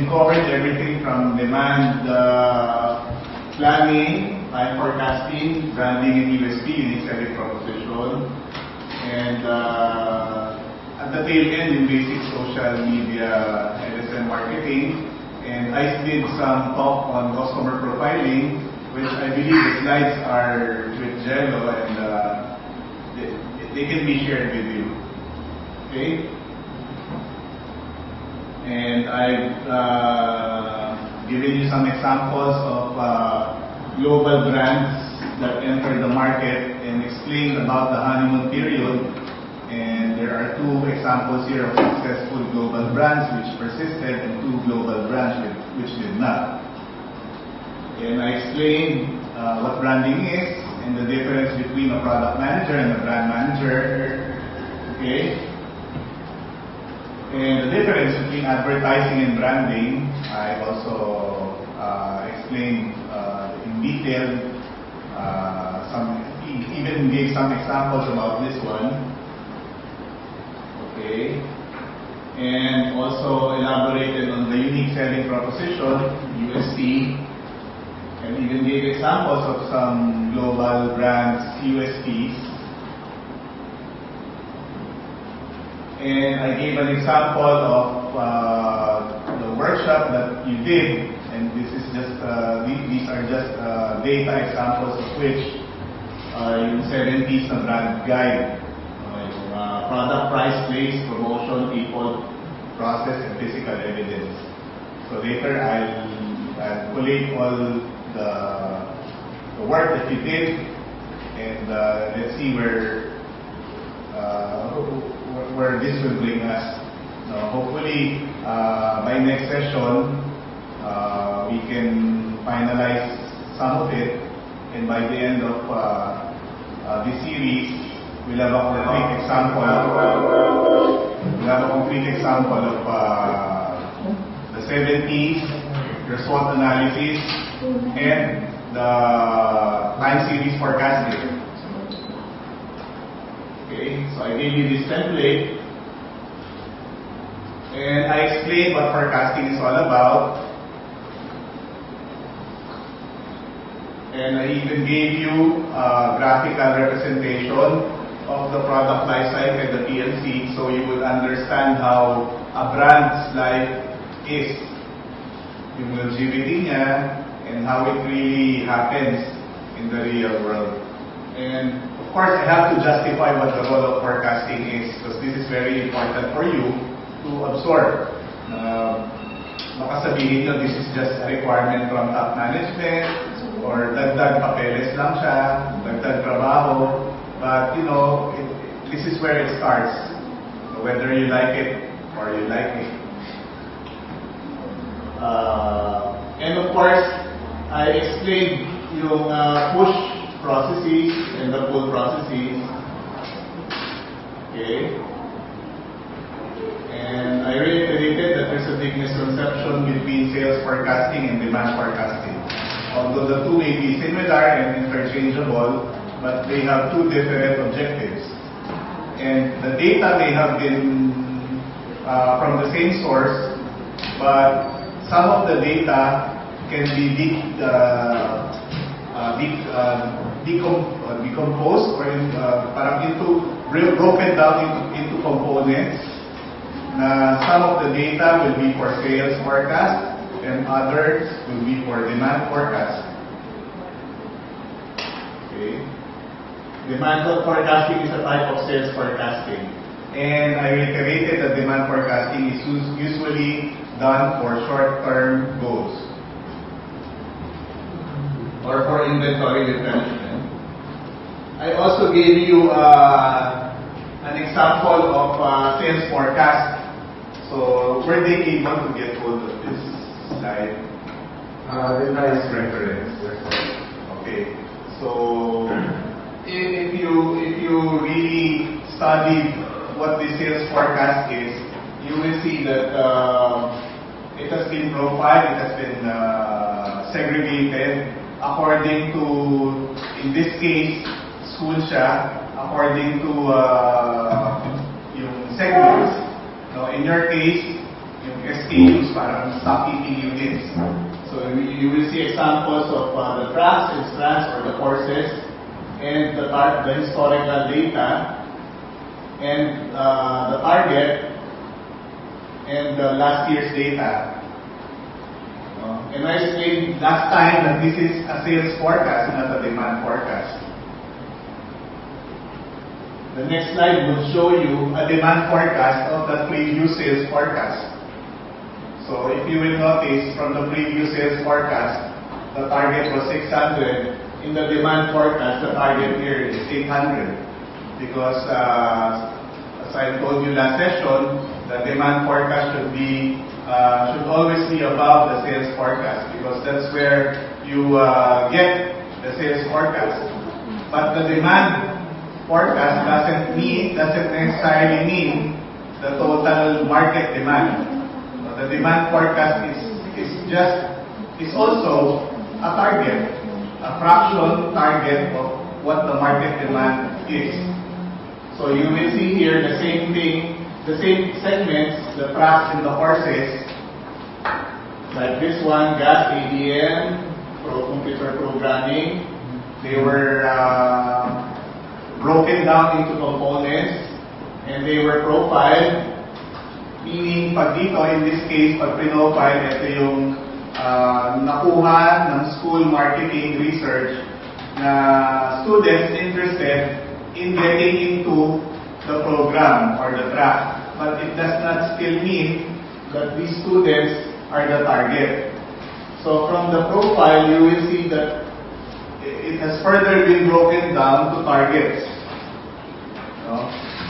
we've covered everything from demand planning, time forecasting, branding and USP, unique selling proposition, and at the tail end in basic social media LSM marketing. And I did some talk on customer profiling, which I believe the slides are with Jello and they can be shared with you. Okay? And I've given you some examples of global brands that entered the market and explained about the honeymoon period. And there are two examples here of successful global brands which persisted and two global brands which did not. And I explained what branding is and the difference between a product manager and a brand manager. Okay? And the difference between advertising and branding, I also explained in detail, even gave some examples about this one. Okay. And also elaborated on the unique selling proposition, USP, and even gave examples of some global brands, USPs. And I gave an example of the workshop that you did, and this is just these are just data examples of which yung 7 P's na brand guide. Product, price, place, promotion, people, process, and physical evidence. So later I'll collate all the work that you did, and let's see where this will bring us. Hopefully by next session we can finalize some of it, and by the end of this series we'll have a concrete example. Of the 7 P's, your SWOT analysis, and the time series forecasting. Okay, so I gave you this template, and I explained what forecasting is all about, and I even gave you a graphical representation of the product life cycle, the PLC, so you will understand how a brand's life is, yung longevity niya, and how it really happens in the real world. And of course, I have to justify what the role of forecasting is, because this is very important for you to absorb. Baka sabihin nyo, this is just a requirement from top management, or dagdag papeles lang siya, dagdag trabaho. But you know, this is where it starts, whether you like it or you like it. And of course, I explained yung push processes and the pull processes. Okay. And I reiterated that there's a big misconception between sales forecasting and demand forecasting. Although the two may be similar and interchangeable, but they have two different objectives. And the data may have been from the same source, but some of the data can be decomposed or broken down into components. Some of the data will be for sales forecast, and others will be for demand forecast. Okay. Demand forecasting is a type of sales forecasting. And I reiterated that demand forecasting is usually done for short-term goals or for inventory replenishment. I also gave you an example of sales forecast. So were they able to get hold of this slide? This reference. Okay. So if you really study what the sales forecast is, you will see that it has been profiled, it has been segregated according to, in this case, school siya, according to yung segments. No, in your case, yung SKUs, parang stock keeping units. So you will see examples of the tracks and strands or the courses, and the historical data, and the target, and the last year's data. And I explained last time that this is a sales forecast, not a demand forecast. The next slide will show you a demand forecast of the previous sales forecast. So if you will notice, from the previous sales forecast, the target was 600. In the demand forecast, the target here is 800. Because as I told you last session, the demand forecast should always be above the sales forecast, because that's where you get the sales forecast. But the demand forecast doesn't necessarily mean the total market demand. The demand forecast is also a target, a fraction target of what the market demand is. So you will see here the same thing, the same segments, the tracks and the courses, like this one, gas, ADM, computer programming. They were broken down into components, and they were profiled, meaning pag dito, in this case, pag pinofile, ito yung nakuha ng school marketing research na students interested in getting into the program or the track. But it does not still mean that these students are the target. So from the profile, you will see that it has further been broken down to targets.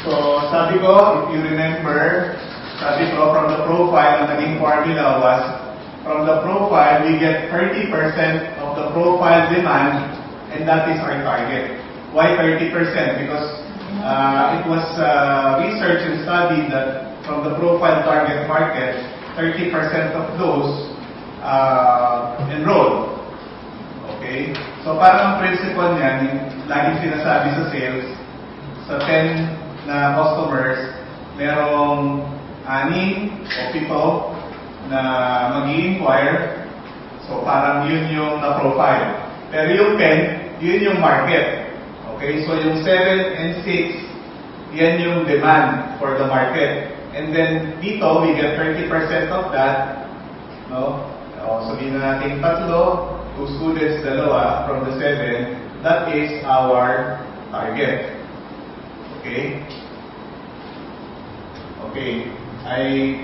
So sabi ko, if you remember, sabi ko from the profile, ang naging formula was, from the profile, we get 30% of the profile demand, and that is our target. Why 30%? Because it was research and study that from the profile target market, 30% of those enroll. Okay? So parang ang principle niyan, yung laging sinasabi sa sales, sa 10 na customers, merong 6 o 7 na mag-i-inquire. So parang yun yung na-profile. Pero yung 10, yun yung market. Okay? So yung 7 and 6, yan yung demand for the market. And then dito, we get 30% of that. No? Sabihin na natin 3, 2 students, 2 from the 7. That is our target. Okay? Okay. I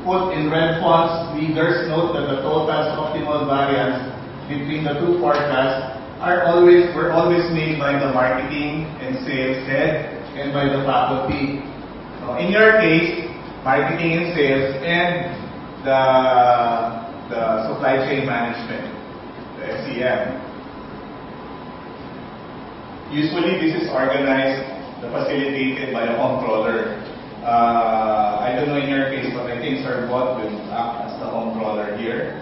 put in red fonts, readers note that the total optimal variance between the two forecasts were always made by the marketing and sales head and by the faculty. So in your case, marketing and sales and the supply chain management, the SCM. Usually this is organized, facilitated by a controller. I don't know in your case, but I think Sir Bot will act as the controller here.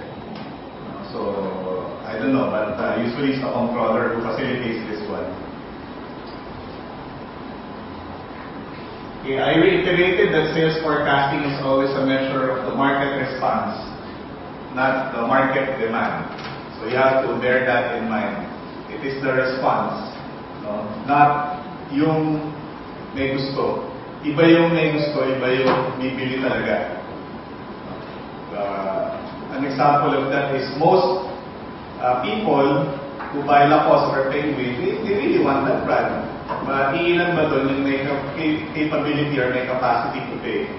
So I don't know, but usually it's the controller who facilitates this one. Okay, I reiterated that sales forecasting is always a measure of the market response, not the market demand. So you have to bear that in mind. It is the response, no? Not yung may gusto. Iba yung may gusto, iba yung bibili talaga. An example of that is most people who buy Lacoste or Penguin, they really want that brand. But iilan ba doon yung may capability or may capacity to pay?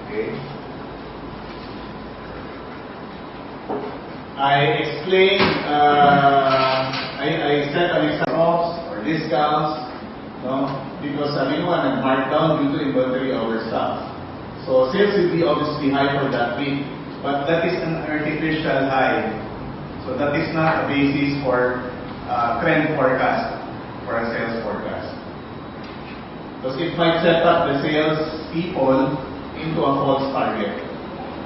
Okay. I explained, I set an example or discounts, no? Because sabi mo, nag-mark down due to inventory overstock. So sales will be obviously high for that week, but that is an artificial high. So that is not a basis for trend forecast, for a sales forecast. Because it might set up the sales people into a false target.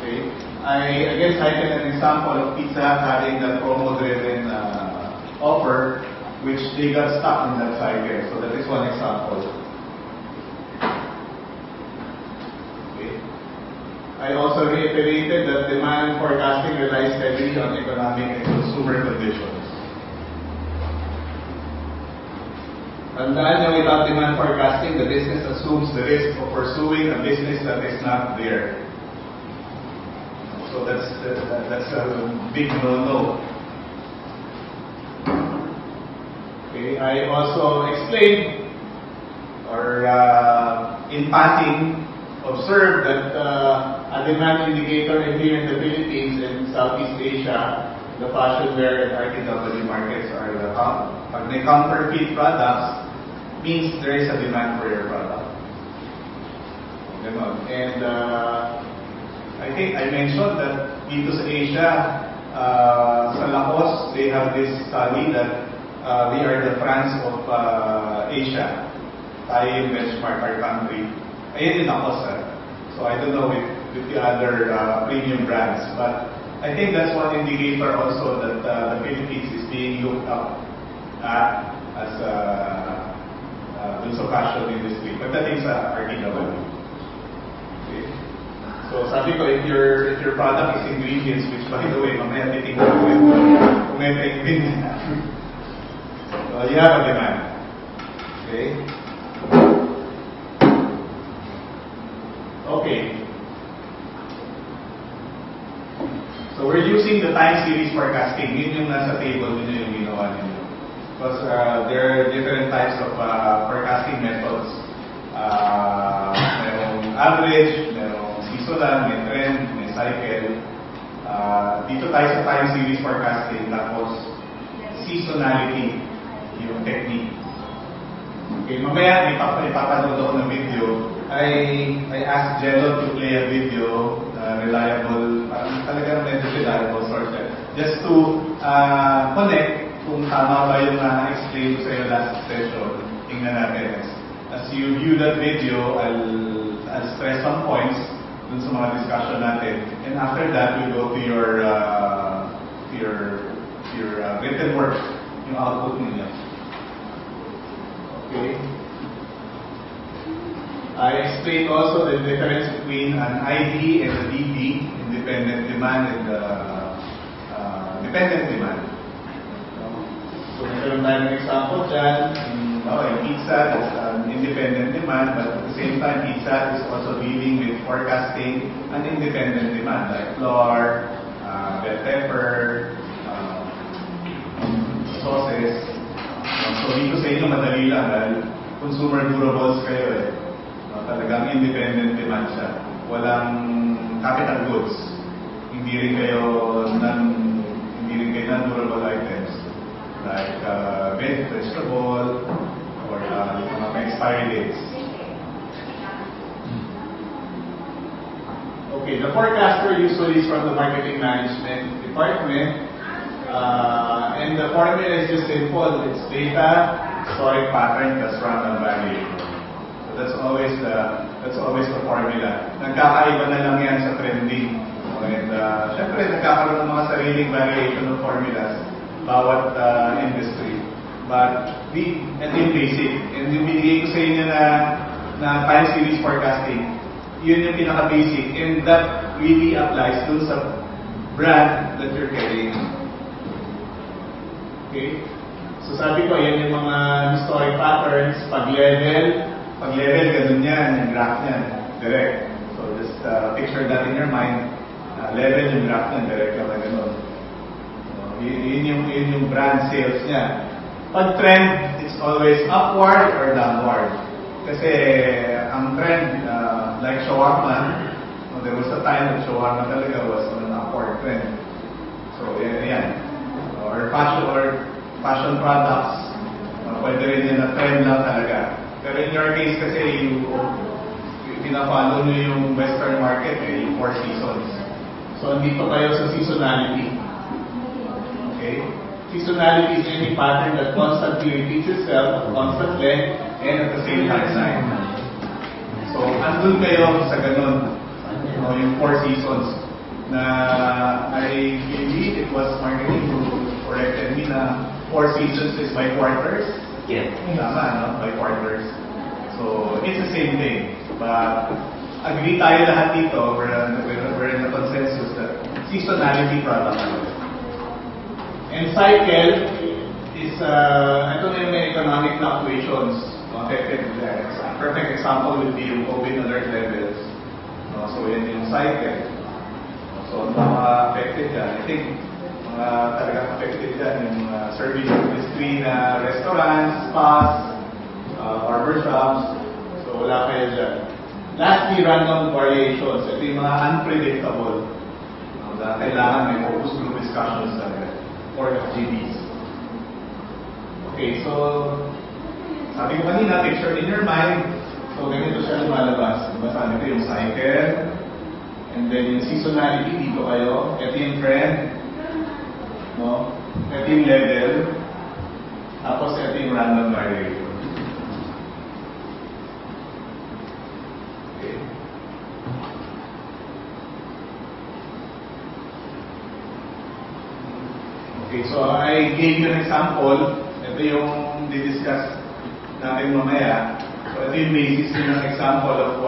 Okay? I again cited an example of Pizza Hut having that promo-driven offer, which they got stuck in that cycle. So that is one example. Okay. I also reiterated that demand forecasting relies heavily on economic and consumer conditions. Tandaan niyo, without demand forecasting, the business assumes the risk of pursuing a business that is not there. So that's a big no-no. Okay, I also explained, or in passing, observed that a demand indicator here in the Philippines and Southeast Asia, the fashion wear and RTW markets are the pag may counterfeit products, means there is a demand for your product. And I think I mentioned that dito sa Asia, sa Laos, they have this study that we are the France of Asia. Tayo yung benchmark, our country. Ayun din ako, sir. So I don't know with the other premium brands, but I think that's one indicator also that the Philippines is being looked up at as dun sa fashion industry. Pagdating sa RTW. Okay. So sabi ko, if your product is ingredients, which by the way, mamaya titingnan ko kung may ingredient. So you have a demand. Okay. Okay. So we're using the time series forecasting. Yun yung nasa table, yun yung ginawa ninyo. Because there are different types of forecasting methods. Merong average, merong seasonal, may trend, may cycle. Dito tayo sa time series forecasting, tapos seasonality, yung technique. Okay, mamaya ipapanood ako ng video. I asked Jello to play a video, reliable, talagang medyo reliable source, just to connect kung tama ba yung na-explain ko sa iyo last session. Tingnan natin. As you view that video, I'll stress some points dun sa mga discussion natin. And after that, we go to your written work, yung output ninyo. Okay. I explained also the difference between an ID and a DD, independent demand and dependent demand. So, meron tayo ng example dyan. In pizza, it's an independent demand, but at the same time, pizza is also dealing with forecasting an independent demand, like flour, bell pepper, sauces. So, dito sa inyo, madali lang dahil consumer durables kayo eh. Talagang independent demand siya. Walang capital goods. Hindi rin kayo non-durable items like vegetable or mga expiry dates. Okay, the forecaster usually is from the marketing management department, and the formula is just simple. It's data, historic pattern, plus random variation. That's always the formula. Nagkakaiba na lang yan sa trending. And syempre, nagkakaroon ng mga sariling variation of formulas bawat industry. But and yung basic. And yung binigay ko sa inyo na time series forecasting, yun yung pinaka-basic. And that really applies dun sa brand that you're carrying. Okay? So sabi ko, yan yung mga historic patterns, pag-level, ganun yan, yung graph niyan, direct. So just picture that in your mind, level yung graph niyan, direct lang na ganun. So, yun yung brand sales niya. Pag trend, it's always upward or downward. Kasi ang trend, like shawarma, there was a time that shawarma talaga was on an upward trend. So yan. Or fashion products, pwede rin yan na trend lang talaga. Pero in your case kasi, pinapalo nyo yung Western market, yung 4 seasons. So, andito kayo sa seasonality. Okay? Seasonality is any pattern that constantly repeats itself, constant length, and at the same time. So, andun kayo sa ganun. Yung 4 seasons. Na I believe it was marketing who corrected me na 4 seasons is by quarters. Yeah. Tama, no? By quarters. So, it's the same thing. But agree tayo lahat dito, we're in the consensus that seasonality product. And cycle is, ito na yung may economic fluctuations affected there. A perfect example would be yung COVID alert levels. So yan yung cycle. So mga affected dyan. I think mga talagang affected dyan yung service industry na restaurants, spas, barbershops. So wala kayo dyan. Lastly, random variations. Ito yung mga unpredictable. Kailangan may focus group discussions or FGDs. Okay, so sabi ko kanina, picture in your mind. So ganito siya lumalabas. Diba sabi ko yung cycle, and then yung seasonality, dito kayo. Ito yung trend. No? Ito yung level. Tapos ito yung random variation. Okay. Okay, so I gave you an example. Ito yung di-discuss natin mamaya. So ito yung basis ng example of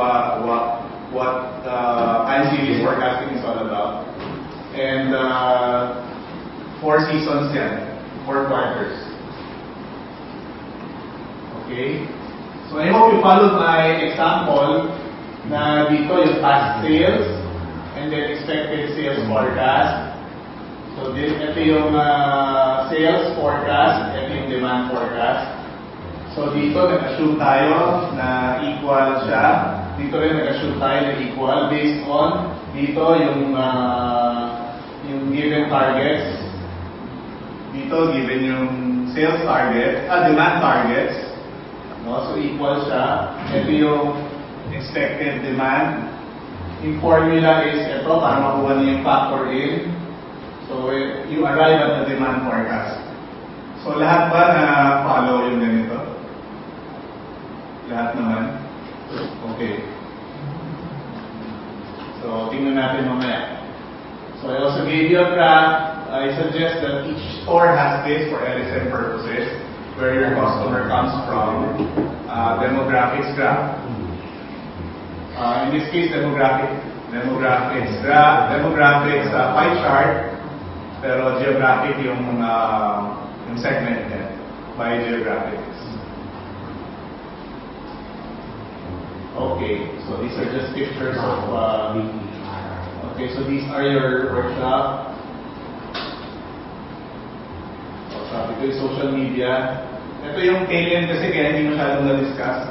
what time series forecasting is all about. And 4 seasons yan, 4 quarters. Okay? So I hope you followed my example na dito yung past sales and then expected sales forecast. So ito yung sales forecast, ito yung demand forecast. So dito nag-assume tayo na equal siya. Dito rin nag-assume tayo na equal based on dito yung given targets. Dito given yung sales target, demand targets. No? So equal siya. Ito yung expected demand. Yung formula is ito para makuha niyo yung factor in. So, you arrive at the demand forecast. So, lahat ba na follow yung ganito? Lahat naman? Okay. So, tingnan natin mamaya. So, I also gave you a graph. I suggest that each store has this for LSM purposes, where your customer comes from. Demographics graph. In this case, demographics pie chart. Pero geographic yung segment niya by geographics. Okay, so these are just pictures of okay, so these are your workshop. Sabi ko yung social media. Ito yung alien kasi kaya hindi masyadong na-discuss.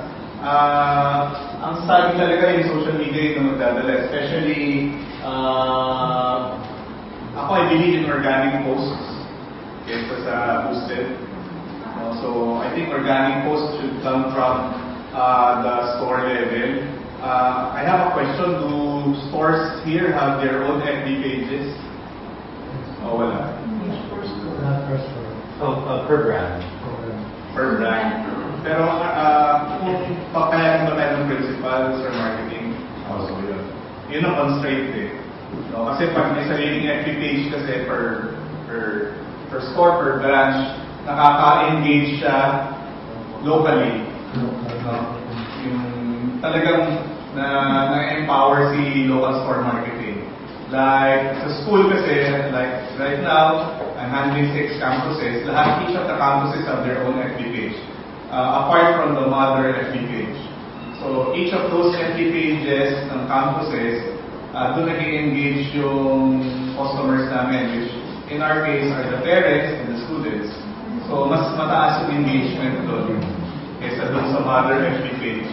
Ang study talaga yung social media yung magdadala, especially ako, I believe in organic posts kaysa sa boosted. So, I think organic posts should come from the store level. I have a question. Do stores here have their own FB pages? Oh, wala. Per brand. Per brand. Pero kung papayagan ba tayo ng principals or marketing, also yun. Yun ang constraint eh. No, kasi pag may sariling FB page kasi per store, per branch, nakaka-engage siya locally. Yung talagang na-empower si local store marketing. Like sa school kasi, like right now, I'm handling 6 campuses. Each of the campuses have their own FB page. Apart from the mother FB page. So each of those FB pages ng campuses, doon nag-engage yung customers namin, which in our case are the parents and the students. So mas mataas yung engagement doon kaysa doon sa mother FB page.